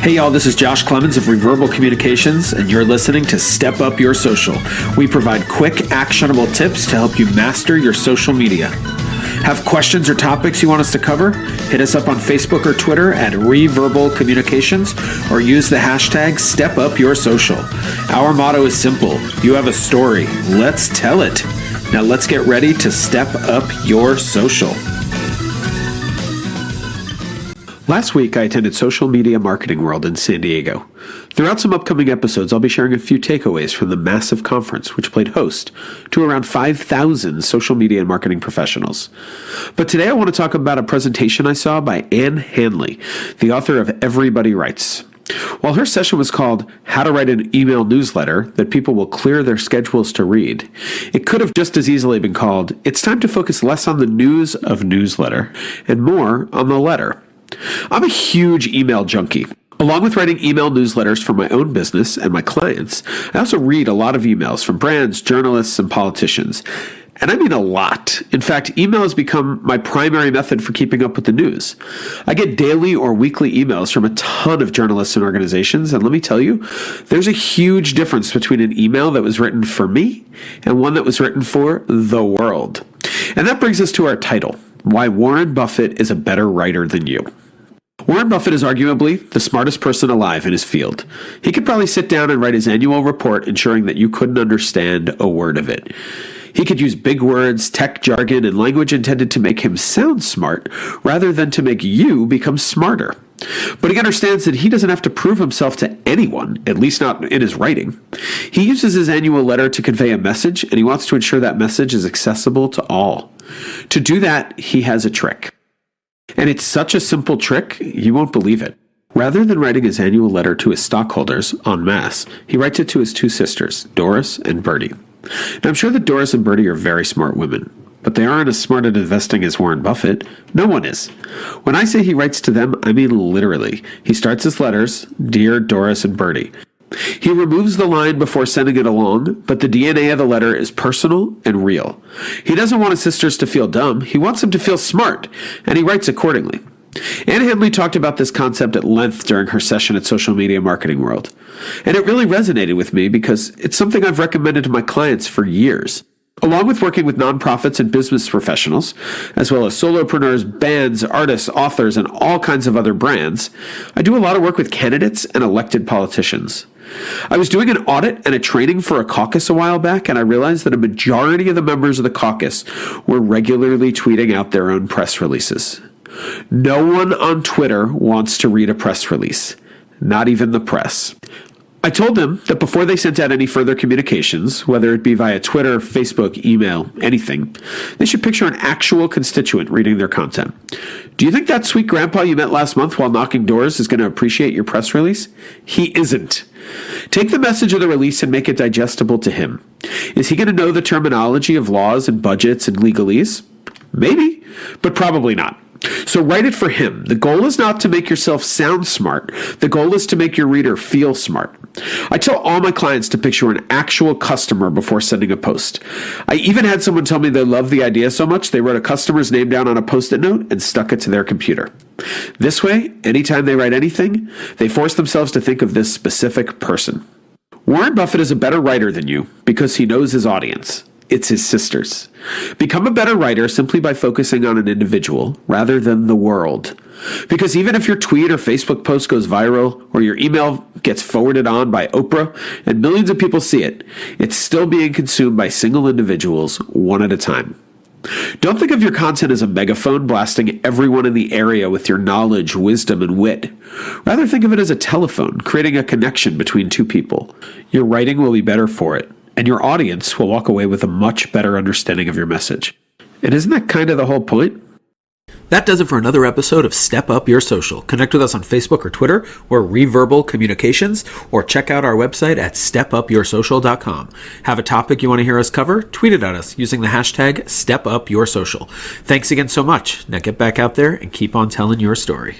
Hey y'all, this is Josh Clemens of Reverbal Communications, and you're listening to Step Up Your Social. We provide quick, actionable tips to help you master your social media. Have questions or topics you want us to cover? Hit us up on Facebook or Twitter at Reverbal Communications, or use the hashtag StepUpYourSocial. Our motto is simple. You have a story. Let's tell it. Now let's get ready to step up your social. Last week, I attended Social Media Marketing World in San Diego. Throughout some upcoming episodes, I'll be sharing a few takeaways from the massive conference, which played host to around 5,000 social media and marketing professionals. But today I want to talk about a presentation I saw by Ann Handley, the author of Everybody Writes. While her session was called How to Write an Email Newsletter That People Will Clear Their Schedules to Read, it could have just as easily been called It's Time to Focus Less on the News of Newsletter and More on the Letter. I'm a huge email junkie. Along with writing email newsletters for my own business and my clients, I also read a lot of emails from brands, journalists, and politicians. And I mean a lot. In fact, email has become my primary method for keeping up with the news. I get daily or weekly emails from a ton of journalists and organizations, and let me tell you, there's a huge difference between an email that was written for me and one that was written for the world. And that brings us to our title, Why Warren Buffett is a Better Writer Than You. Warren Buffett is arguably the smartest person alive in his field. He could probably sit down and write his annual report ensuring that you couldn't understand a word of it. He could use big words, tech jargon, and language intended to make him sound smart rather than to make you become smarter. But he understands that he doesn't have to prove himself to anyone, at least not in his writing. He uses his annual letter to convey a message, and he wants to ensure that message is accessible to all. To do that, he has a trick. And it's such a simple trick, you won't believe it. Rather than writing his annual letter to his stockholders en masse, he writes it to his two sisters, Doris and Bertie. Now, I'm sure that Doris and Bertie are very smart women, but they aren't as smart at investing as Warren Buffett. No one is. When I say he writes to them, I mean literally. He starts his letters, Dear Doris and Bertie. He removes the line before sending it along, but the DNA of the letter is personal and real. He doesn't want his sisters to feel dumb. He wants them to feel smart, and he writes accordingly. Ann Handley talked about this concept at length during her session at Social Media Marketing World, and it really resonated with me because it's something I've recommended to my clients for years. Along with working with nonprofits and business professionals, as well as solopreneurs, bands, artists, authors, and all kinds of other brands, I do a lot of work with candidates and elected politicians. I was doing an audit and a training for a caucus a while back, and I realized that a majority of the members of the caucus were regularly tweeting out their own press releases. No one on Twitter wants to read a press release, not even the press. I told them that before they sent out any further communications, whether it be via Twitter, Facebook, email, anything, they should picture an actual constituent reading their content. Do you think that sweet grandpa you met last month while knocking doors is going to appreciate your press release? He isn't. Take the message of the release and make it digestible to him. Is he going to know the terminology of laws and budgets and legalese? Maybe, but probably not. So write it for him. The goal is not to make yourself sound smart. The goal is to make your reader feel smart. I tell all my clients to picture an actual customer before sending a post. I even had someone tell me they loved the idea so much they wrote a customer's name down on a Post-it note and stuck it to their computer. This way, anytime they write anything, they force themselves to think of this specific person. Warren Buffett is a better writer than you because he knows his audience. It's his sisters. Become a better writer simply by focusing on an individual rather than the world. Because even if your tweet or Facebook post goes viral or your email gets forwarded on by Oprah and millions of people see it, it's still being consumed by single individuals one at a time. Don't think of your content as a megaphone blasting everyone in the area with your knowledge, wisdom, and wit. Rather think of it as a telephone, creating a connection between two people. Your writing will be better for it, and your audience will walk away with a much better understanding of your message. And isn't that kind of the whole point? That does it for another episode of Step Up Your Social. Connect with us on Facebook or Twitter or Reverbal Communications, or check out our website at stepupyoursocial.com. Have a topic you want to hear us cover? Tweet it at us using the hashtag StepUpYourSocial. Thanks again so much. Now get back out there and keep on telling your story.